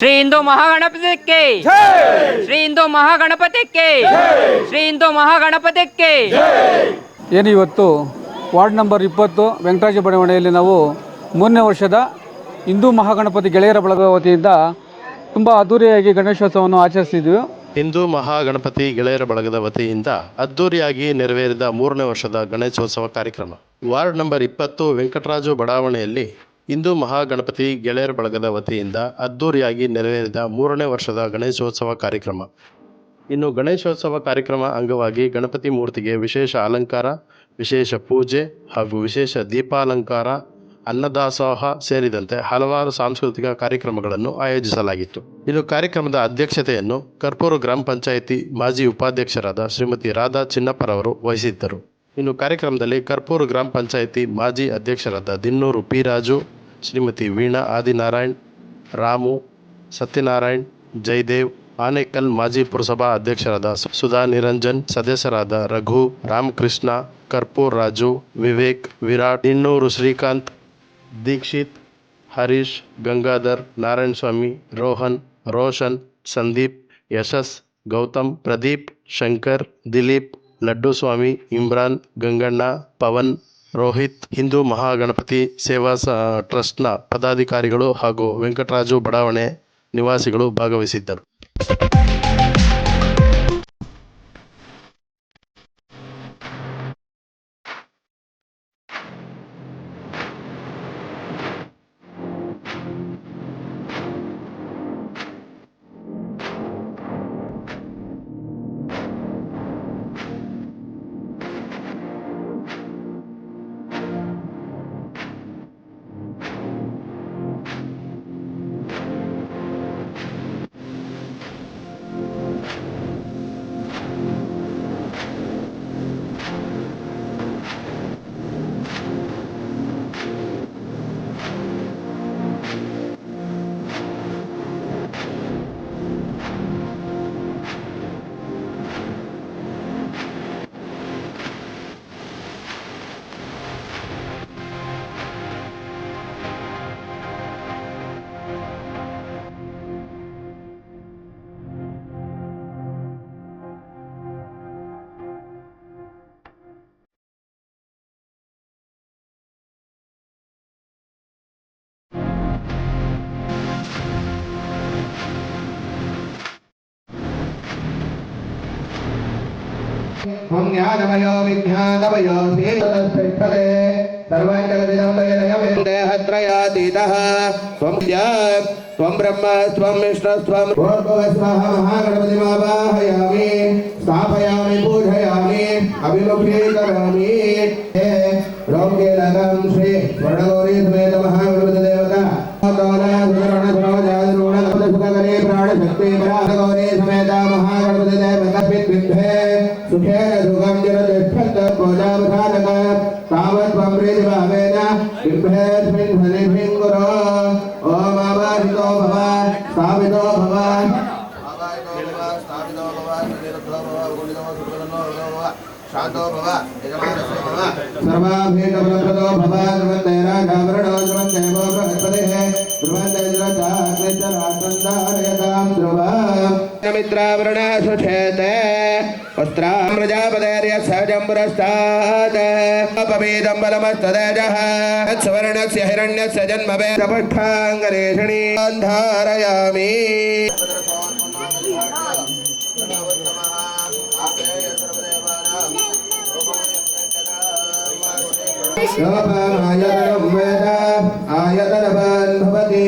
ಶ್ರೀ ಹಿಂದೂ ಮಹಾಗಣಪತಿಕ್ಕೆ ಶ್ರೀ ಹಿಂದೂ ಮಹಾಗಣಪತಿಕ್ಕೆ ಶ್ರೀ ಹಿಂದೂ ಮಹಾಗಣಪತಿಕ್ಕೆ. ಏನು ಇವತ್ತು ward number 20 Venkataraja ಬಡಾವಣೆಯಲ್ಲಿ ನಾವು 3ನೇ ವರ್ಷದ ಹಿಂದೂ ಮಹಾಗಣಪತಿ ಗೆಳೆಯರ ಬಳಗದ ವತಿಯಿಂದ ತುಂಬ ಅದ್ದೂರಿಯಾಗಿ ಗಣೇಶೋತ್ಸವವನ್ನು ಆಚರಿಸಿದ್ವಿ. ಹಿಂದೂ ಮಹಾಗಣಪತಿ ಗೆಳೆಯರ ಬಳಗದ ವತಿಯಿಂದ ಅದ್ದೂರಿಯಾಗಿ ನೆರವೇರಿದ 3ನೇ ವರ್ಷದ ಗಣೇಶೋತ್ಸವ ಕಾರ್ಯಕ್ರಮ. ವಾರ್ಡ್ ನಂಬರ್ 20 ವೆಂಕಟರಾಜು ಬಡಾವಣೆಯಲ್ಲಿ ಹಿಂದೂ ಮಹಾಗಣಪತಿ ಗೆಳೆಯರ ಬಳಗದ ವತಿಯಿಂದ ಅದ್ದೂರಿಯಾಗಿ ನೆರವೇರಿದ 3ನೇ ವರ್ಷದ ಗಣೇಶೋತ್ಸವ ಕಾರ್ಯಕ್ರಮ. ಇನ್ನು ಗಣೇಶೋತ್ಸವ ಕಾರ್ಯಕ್ರಮ ಅಂಗವಾಗಿ ಗಣಪತಿ ಮೂರ್ತಿಗೆ ವಿಶೇಷ ಅಲಂಕಾರ, ವಿಶೇಷ ಪೂಜೆ ಹಾಗೂ ವಿಶೇಷ ದೀಪಾಲಂಕಾರ, ಅನ್ನದಾಸೋಹ ಸೇರಿದಂತೆ ಹಲವಾರು ಸಾಂಸ್ಕೃತಿಕ ಕಾರ್ಯಕ್ರಮಗಳನ್ನು ಆಯೋಜಿಸಲಾಗಿತ್ತು. ಇನ್ನು ಕಾರ್ಯಕ್ರಮದ ಅಧ್ಯಕ್ಷತೆಯನ್ನು ಕರ್ಪೂರ ಗ್ರಾಮ ಪಂಚಾಯಿತಿ ಮಾಜಿ ಉಪಾಧ್ಯಕ್ಷರಾದ ಶ್ರೀಮತಿ ರಾಧಾ ಚಿನ್ನಪ್ಪರವರು ವಹಿಸಿದ್ದರು. ಇನ್ನು ಕಾರ್ಯಕ್ರಮದಲ್ಲಿ ಕರ್ಪೂರ ಗ್ರಾಮ ಪಂಚಾಯಿತಿ ಮಾಜಿ ಅಧ್ಯಕ್ಷರಾದ ದಿನ್ನೂರು ಪಿ ರಾಜು, ಶ್ರೀಮತಿ ವೀಣಾ ಆದಿನಾರಾಯಣ್, ರಾಮು, ಸತ್ಯನಾರಾಯಣ್, ಜಯದೇವ್, ಆನೇಕಲ್ ಮಾಜಿ ಪುರಸಭಾ ಅಧ್ಯಕ್ಷರಾದ ಸುಧಾ ನಿರಂಜನ್, ಸದಸ್ಯರಾದ ರಘು, ರಾಮಕೃಷ್ಣ, ಕರ್ಪೂರ್ ರಾಜು, ವಿವೇಕ್, ವಿರಾಟ್, ದಿನ್ನೂರು ಶ್ರೀಕಾಂತ್, ದೀಕ್ಷಿತ್, ಹರೀಶ್, ಗಂಗಾಧರ್, ನಾರಾಯಣ ಸ್ವಾಮಿ, ರೋಹನ್, ರೋಷನ್, ಸಂದೀಪ್, ಯಶಸ್, ಗೌತಮ್, ಪ್ರದೀಪ್, ಶಂಕರ್, ದಿಲೀಪ್, ಲಡ್ಡು ಸ್ವಾಮಿ, ಇಮ್ರಾನ್, ಗಂಗಣ್ಣ, ಪವನ್, ರೋಹಿತ್, ಹಿಂದೂ ಮಹಾಗಣಪತಿ ಸೇವಾ ಟ್ರಸ್ಟ್ನ ಪದಾಧಿಕಾರಿಗಳು ಹಾಗೂ ವೆಂಕಟರಾಜು ಬಡಾವಣೆ ನಿವಾಸಿಗಳು ಭಾಗವಹಿಸಿದ್ದರು. ಜ್ಞಾನಮಯೋ ವಿಜ್ಞಾನಮಯೋ ಶ್ರೀತಸ್ಥೆ ಸರ್ವಾಂಗದೇಹತ್ರಯಾತೀತಃ ತ್ವಂ ಬ್ರಹ್ಮ ತ್ವಂ ವಿಷ್ಣು ತ್ವಂ ಭೂರ್ಭುವಸ್ವಃ ಮಹಾಗಣಪತಿಮಾವಾಹಯಾಮಿ ಸ್ಥಾಪಯಾಮಿ ಪೂಜಯಾಮಿ ಅಭಿಮುಖೀಕರಾಮಿ ರೋಗೇಲಕಂ ಶ್ರೀ ವರ್ಣಗೌರಿ ಸಮೇತ ಮಹಾಗಣಪತಿ ದೇವತಾ ಸುಖಕರೇ ಪ್ರಾಣಶಕ್ತಿ ಗೌರಿ ಸಮೇತ ಮಹಾಗಣಪತಿ ದೇವತಾ ಸುಖೇನ ಸುಖಂ ಜಗತ್ತಿಷ್ಠಂತ ಪೂಜಾವಧಾನಕ ತಾವತ್ವಂ ಪ್ರೀತಿಭಾವೇನ ಬಿಂಬೇಸ್ಮಿನ್ ಧ್ವನಿಭಿಂ ಗುರೋ ಓಂ ಆವಾಹಿತೋ ಭವ ಸ್ಥಾಪಿತೋ ಭವ ಶಾಂತೋ ಭವ ಯಜಮಾನಸ್ಯ ಭವ ಸರ್ವಾಭೀಷ್ಟಫಲಪ್ರದೋ ಭವ ಧ್ರುವಂತೆ ರಾಜಾಭರಣೋ ಧ್ರುವಂತೆ ಭೋ ಬೃಹಸ್ಪತಿಃ ಧ್ರುವಂತೆ ಧ್ರುವಂತರಾಜಂಧಾರಯತಾಂ ಧ್ರುವ ಮಿತ್ರಾವರಣ ಸುಚೇತೆ ವಸ್ತ್ರಾಂ ಪ್ರಜಾಪತೇರ್ಯ ಸಹಜಂಬುರಸ್ತಾತ್ ಅಪವೇದಂ ಬಲಮಸ್ತದೇಜಃ ಸುವರ್ಣಸ್ಯ ಹಿರಣ್ಯಸ್ಯ ಜನ್ಮವೇದ ಪಠ್ಠಾಂಗರೇಷಣಿ ಧಾರಯಾಮಿ. ಯೋಪಮಾಯತನಂ ವೇದ ಆಯತನವಾನ್ ಭವತಿ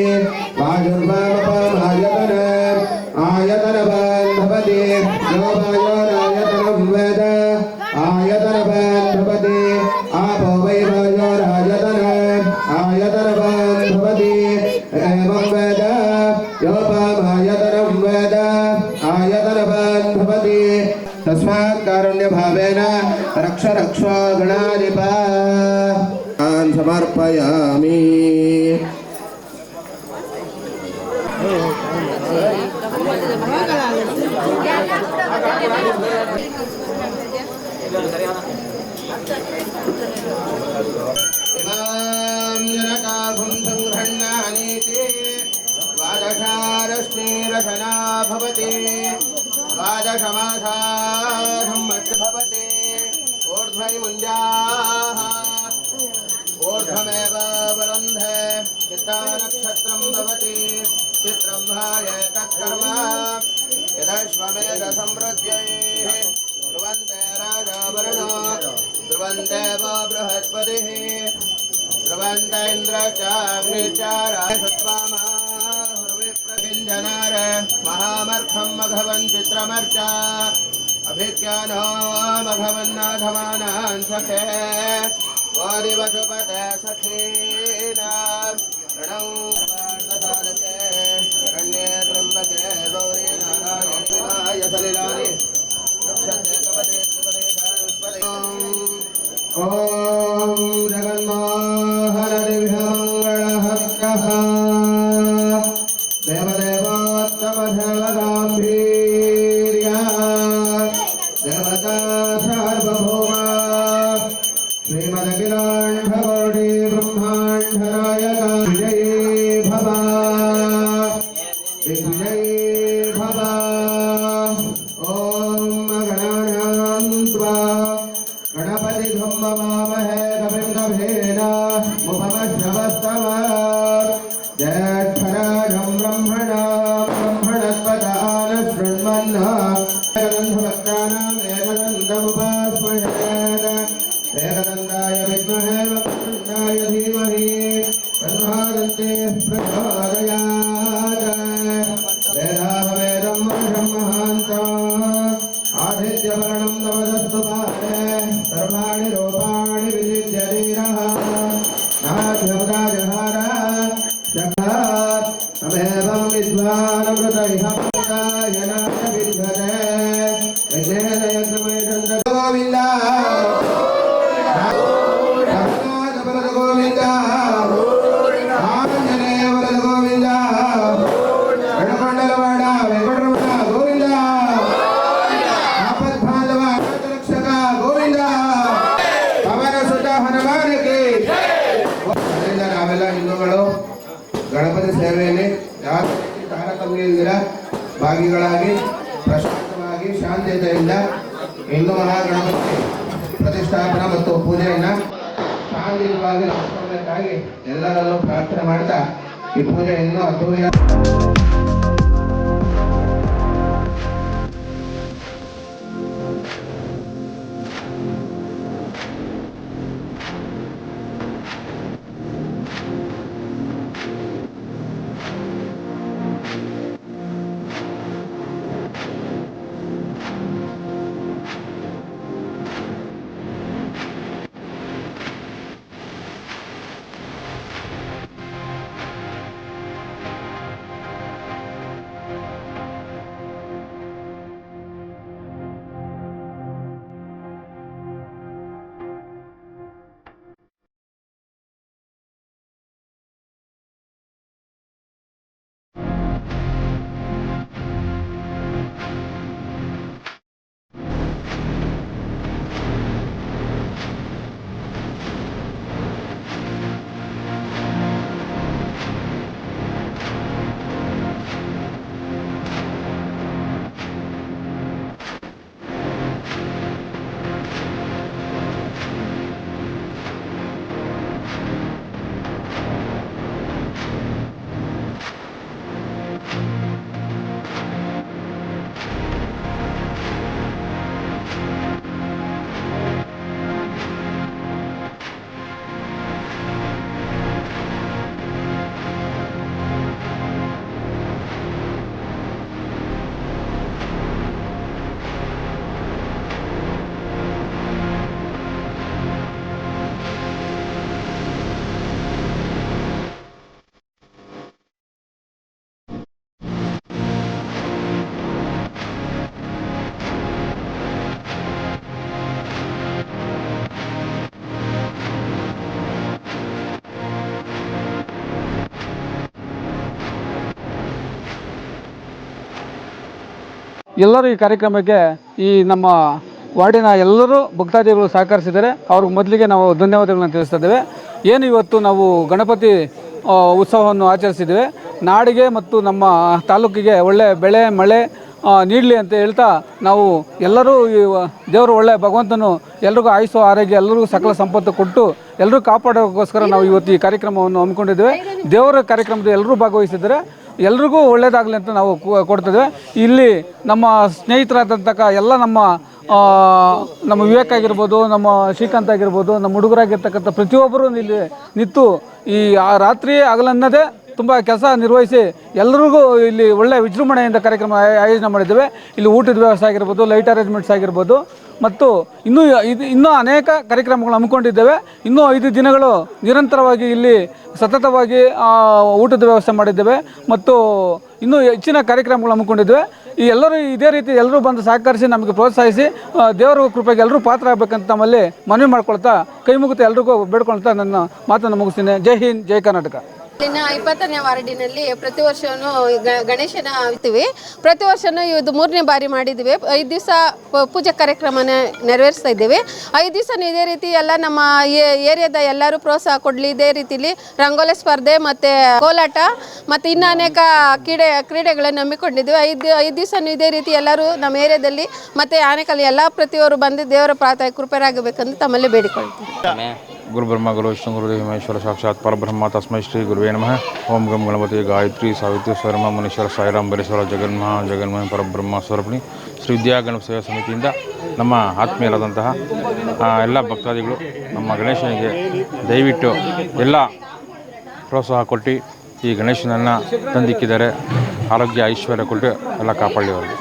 ವಾಯುರ್ವಾಮಪಮಾಯತನ ಆಯತನವಾನ್ ಭವತಿ ಯೋಪಯೋರಾಯತನಂ ವೇದ ಆಯತನವಾನ್ ಭವತಿ ಆಪೋ ವೈ ವಾಯೋರಾಯತನ ಆಯತನವಾನ್ ಭವತಿ ಏವಂ ವೇದ ಯೋಪಮಾಯತನಂ ವೇದ ಆಯತನವಾನ್ ಭವತಿ ತಸ್ಮಾತ್ ಕಾರುಣ್ಯ ಭಾವೇನ ರಕ್ಷ ರಕ್ಷೋ ಗಣಾಧಿಪ ಸಮರ್ಪಯಾಮಿ. इमां जनकाभं संघ्रह्णानीति द्वादशारश्च लक्ष्मीरचना भवति द्वादशमासाधं भवति ऊर्ध्वैमुञ्जाः ऊर्ध्वमेव वरुन्धे चित्तानक्षत्रं भवति चित्रं भाय तत्कर्म यदश्वमेधसमृद्ध्यैः ध्रुवन्ते राजावरुणो ध्रुवन्ते वो बृहस्पतिः ध्रुवन्त इन्द्रश्चाग्निचारासत्त्वामाहुर्विप्रभिञ्जनार महामर्खं मघवन् चित्रमर्चा अभिज्ञानो मघवन्नाथमानान् सखे वादिवसुपते सखीनां प्रणौ सर्वार्थसाधके शरण्ये त्र्यम्बके गौरी नारायणी शिवाय सलिलानि रक्षते कवचे त्रिपदे सरस्वती ॐ जगन्मोहन दिव्यमङ्गलहस्तः देवदेवोत्तमधर्मगाम्भीर्या देवता सार्वभौमा श्रीमदखिलाण्डकोटि ब्रह्माण्डनायका विजये भव दिग्विजये भव ॐ गणानां त्वा गणपतिं नमामहे कविं कवेन मुपमश्रवस्तव ज्येष्ठराजं ब्रह्मणस्पदान शृण्वन् एकदन्तभक्तानाम् एकदन्तमुपास्महेत् एकदन्ताय विद्महे वक्रतुण्डाय धीमहि तन्नो प्रचोदयात् वेदाहवेदं वर्षं महान्तम् आदित्यवर्णं नवदस्तु पादे सर्वाणि रूपाणि विजित्य धीरः नाथ्यमुदाजहार जगत् तमेवं विद्वानमृतैः पन्तायनाथ विद्यते विघ्नेशयज्ञमयदन्त गोविन्द रघुनाथ वरद गोविन्द आञ्जनेय वरद गोविन्द गणमण्डलवाड वेङ्कटरमण गोविन्द आपद्बान्धव अनाथरक्षक गोविन्द पवन सुत हनुमान की ಅದರಿಂದ ನಾವೆಲ್ಲ ಹಿಂದೂಗಳು ಗಣಪತಿ ಸೇವೆಯಲ್ಲಿ ಯಾವ ರೀತಿ ತಾರತಮ್ಯ ಇಲ್ದಿರ ಭಾಗಿಗಳಾಗಿ ಪ್ರಶಾಂತವಾಗಿ ಶಾಂತಿಯುತದಿಂದ ಹಿಂದೂ ಮಹಾಗಣಪತಿ ಪ್ರತಿಷ್ಠಾಪನಾ ಮತ್ತು ಪೂಜೆಯನ್ನು ಶಾಂತಿಯುತವಾಗಿ ನಡೆಸಿಕೊಳ್ಳಬೇಕಾಗಿ ಎಲ್ಲರಲ್ಲೂ ಪ್ರಾರ್ಥನೆ ಮಾಡ್ತಾ ಈ ಪೂಜೆ ಇನ್ನೂ ಅದ್ದೂರಿಯ ಎಲ್ಲರೂ ಈ ಕಾರ್ಯಕ್ರಮಕ್ಕೆ ಈ ನಮ್ಮ ವಾರ್ಡಿನ ಎಲ್ಲರೂ ಭಕ್ತಾದಿಗಳು ಸಹಕರಿಸಿದ್ದಾರೆ. ಅವ್ರಿಗೆ ಮೊದಲಿಗೆ ನಾವು ಧನ್ಯವಾದಗಳನ್ನು ತಿಳಿಸ್ತಾ ಇದ್ದೇವೆ. ಏನು ಇವತ್ತು ನಾವು ಗಣಪತಿ ಉತ್ಸವವನ್ನು ಆಚರಿಸಿದ್ದೇವೆ. ನಾಡಿಗೆ ಮತ್ತು ನಮ್ಮ ತಾಲೂಕಿಗೆ ಒಳ್ಳೆ ಬೆಳೆ ಮಳೆ ನೀಡಲಿ ಅಂತ ಹೇಳ್ತಾ ನಾವು ಎಲ್ಲರೂ ಈ ದೇವರು ಒಳ್ಳೆ ಭಗವಂತನು ಎಲ್ರಿಗೂ ಆಯುಸ್ಸು ಆರೋಗ್ಯ ಎಲ್ಲರಿಗೂ ಸಕಲ ಸಂಪತ್ತು ಕೊಟ್ಟು ಎಲ್ಲರೂ ಕಾಪಾಡೋಕ್ಕೋಸ್ಕರ ನಾವು ಇವತ್ತು ಈ ಕಾರ್ಯಕ್ರಮವನ್ನು ಹಮ್ಮಿಕೊಂಡಿದ್ದೇವೆ. ದೇವರ ಕಾರ್ಯಕ್ರಮದಲ್ಲಿ ಎಲ್ಲರೂ ಭಾಗವಹಿಸಿದರೆ ಎಲ್ರಿಗೂ ಒಳ್ಳೆಯದಾಗಲಿ ಅಂತ ನಾವು ಕೊಡ್ತಿದ್ದೇವೆ. ಇಲ್ಲಿ ನಮ್ಮ ಸ್ನೇಹಿತರಾದಂತಕ್ಕ ಎಲ್ಲ ನಮ್ಮ ವಿವೇಕ್ ಆಗಿರ್ಬೋದು, ನಮ್ಮ ಶ್ರೀಕಾಂತ್ ಆಗಿರ್ಬೋದು, ನಮ್ಮ ಹುಡುಗರಾಗಿರ್ತಕ್ಕಂಥ ಪ್ರತಿಯೊಬ್ಬರು ಇಲ್ಲಿ ನಿಂತು ಈ ರಾತ್ರಿ ಹಗಲನ್ನದೇ ತುಂಬ ಕೆಲಸ ನಿರ್ವಹಿಸಿ ಎಲ್ಲರಿಗೂ ಇಲ್ಲಿ ಒಳ್ಳೆಯ ವಿಜೃಂಭಣೆಯಿಂದ ಕಾರ್ಯಕ್ರಮ ಆಯೋಜನೆ ಮಾಡಿದ್ದೇವೆ. ಇಲ್ಲಿ ಊಟದ ವ್ಯವಸ್ಥೆ ಆಗಿರ್ಬೋದು, ಲೈಟ್ ಅರೇಂಜ್ಮೆಂಟ್ಸ್ ಆಗಿರ್ಬೋದು ಮತ್ತು ಇನ್ನೂ ಅನೇಕ ಕಾರ್ಯಕ್ರಮಗಳು ಹಮ್ಮಿಕೊಂಡಿದ್ದೇವೆ. ಇನ್ನೂ 5 ದಿನಗಳು ನಿರಂತರವಾಗಿ ಇಲ್ಲಿ ಸತತವಾಗಿ ಊಟದ ವ್ಯವಸ್ಥೆ ಮಾಡಿದ್ದೇವೆ ಮತ್ತು ಇನ್ನೂ ಹೆಚ್ಚಿನ ಕಾರ್ಯಕ್ರಮಗಳು ಹಮ್ಮಿಕೊಂಡಿದ್ದೇವೆ. ಈ ಎಲ್ಲರೂ ಇದೇ ರೀತಿ ಎಲ್ಲರೂ ಬಂದು ಸಹಕರಿಸಿ ನಮಗೆ ಪ್ರೋತ್ಸಾಹಿಸಿ ದೇವರ ಕೃಪೆಗೆ ಎಲ್ಲರೂ ಪಾತ್ರ ಆಗಬೇಕಂತ ನಮ್ಮಲ್ಲಿ ಮನವಿ ಮಾಡ್ಕೊಳ್ತಾ ಕೈ ಮುಗಿತಾ ಎಲ್ರಿಗೂ ಬೇಡ್ಕೊಳ್ತಾ ನನ್ನ ಮಾತನ್ನು ಮುಗಿಸ್ತೀನಿ. ಜೈ ಹಿಂದ್, ಜೈ ಕರ್ನಾಟಕ. 20ನೇ ವಾರ್ಡಿನಲ್ಲಿ ಪ್ರತಿ ವರ್ಷವೂ ಗಣೇಶನ ಇರ್ತೀವಿ. ಪ್ರತಿ ವರ್ಷವೂ ಇದು 3ನೇ ಬಾರಿ ಮಾಡಿದ್ದೀವಿ. 5 ದಿವಸ ಪೂಜೆ ಕಾರ್ಯಕ್ರಮನ ನೆರವೇರಿಸ್ತಾ ಇದ್ದೀವಿ. 5 ದಿವಸನೂ ಇದೇ ರೀತಿ ಎಲ್ಲ ನಮ್ಮ ಏರಿಯಾದ ಎಲ್ಲರೂ ಪ್ರೋತ್ಸಾಹ ಕೊಡಲಿ. ಇದೇ ರೀತಿಲಿ ರಂಗೋಲಿ ಸ್ಪರ್ಧೆ ಮತ್ತು ಕೋಲಾಟ ಮತ್ತು ಇನ್ನೂ ಅನೇಕ ಕ್ರೀಡೆಗಳನ್ನು ನಂಬಿಕೊಂಡಿದ್ದೀವಿ. 5 ದಿವಸನೂ ಇದೇ ರೀತಿ ಎಲ್ಲರೂ ನಮ್ಮ ಏರಿಯಾದಲ್ಲಿ ಮತ್ತು ಆನೇಕಲ್ ಎಲ್ಲ ಪ್ರತಿಯೊಬ್ಬರು ಬಂದು ದೇವರ ಪ್ರಾರ್ಥನೆ ಕೃಪೆಯಾಗಬೇಕಂತ ತಮ್ಮಲ್ಲಿ ಬೇಡಿಕೊಳ್ತೀನಿ. ಗುರು ಬ್ರಹ್ಮ ಗುರು ವಿಷ್ಣು ಗುರು ಮಹೇಶ್ವರ ಸಾಕ್ಷಾತ್ ಪರಬ್ರಹ್ಮ ತಸ್ಮೈ ಶ್ರೀ ಗುರುವೇ ನಮಃ. ಓಂ ಗಂ ಗಣಪತಿ ಗಾಯತ್ರಿ ಸಾವಿತ್ರಿ ಸ್ವರ್ಮ ಮುನೀಶ್ವರ ಸಾಯಿರಾಮ್ ಬರೇಶ್ವರ ಜಗನ್ಮಹ ಪರಬ್ರಹ್ಮ ಸ್ವರೂಪಿಣಿ ಶ್ರೀ ವಿದ್ಯಾ ಗಣಪ ಸೇವಾ ಸಮಿತಿಯಿಂದ ನಮ್ಮ ಆತ್ಮೀಯರಾದಂತಹ ಎಲ್ಲ ಭಕ್ತಾದಿಗಳು ನಮ್ಮ ಗಣೇಶನಿಗೆ ದಯವಿಟ್ಟು ಎಲ್ಲ ಪ್ರೋತ್ಸಾಹ ಕೊಟ್ಟು ಈ ಗಣೇಶನನ್ನು ತಂದಿಕ್ಕಿದ್ದಾರೆ. ಆರೋಗ್ಯ ಐಶ್ವರ್ಯ ಕೊಟ್ಟು ಎಲ್ಲ ಕಾಪಾಡಿ ಅವರಿಗೆ.